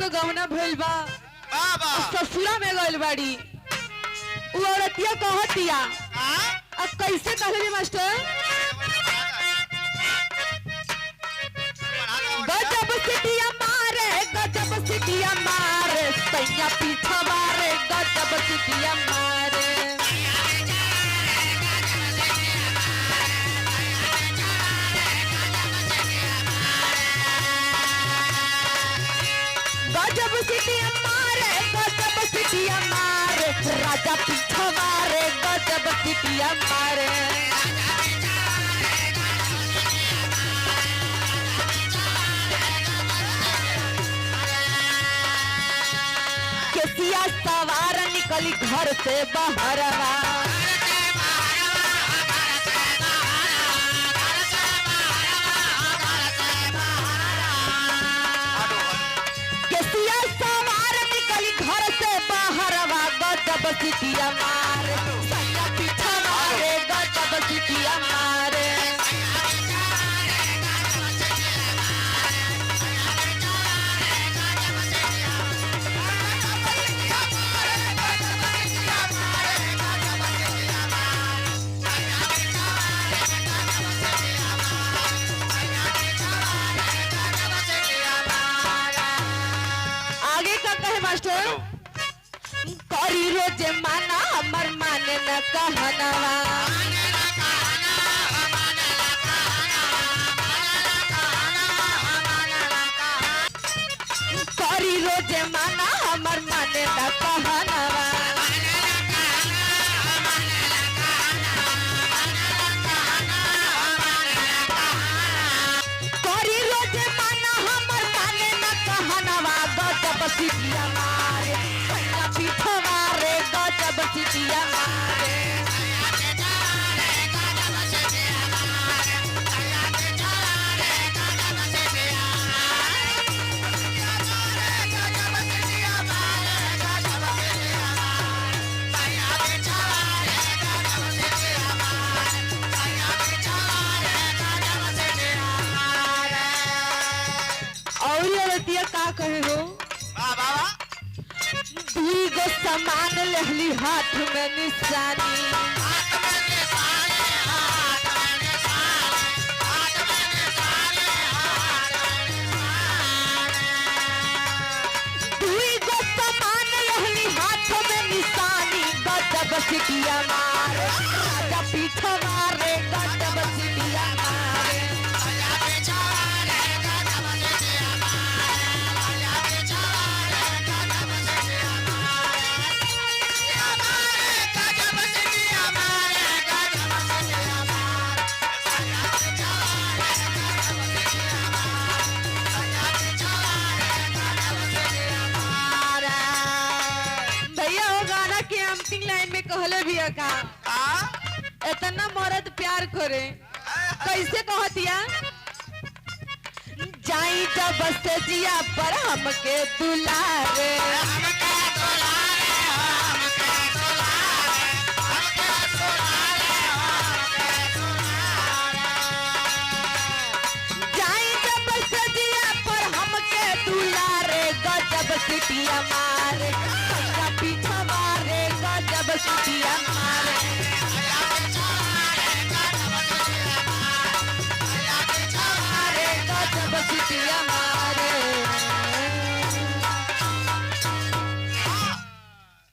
के गहना भइल बा बाबा ससुरा में गइल बाड़ी उ औरतिया कहतिया अब कैसे कहले मास्टर गजब सिटिया मारे सैया पीछा मारे गजब सिटिया मारे गजब सिटिया मारे राजा पीछा मारे गजब सिटिया मारे केसिया सवार निकली घर से बाहरवा केसिया सवार निकली घर से बाहरवा गजब सिटिया मारे सैया पीछा मारे गजब सिटिया मारे मास्टर करी रोजे माना हमर माने न कहनवा करी रोजे माना हमर माने न कहनवा करी रोजे माना हमर माने न कहनवा गजब सिटिया मारे सैया पीछा मारे गजब सिटिया मारे का कहे हो दुई गो सामान लहली हाथ में निशानी दुई गो सामान लहली हाथ में निशानी गजब सिटिया मारे राजा पीछा मारे गजब सिटिया मारे लाइन में कहले भी का इतना मर्द प्यार करे कैसे कहतिया जाई जब से जिया पर हमके दुलारे जाई जब से जिया पर हमके दुलारे गजब सिटिया मारे पीछा मारे गजब सिटिया मारे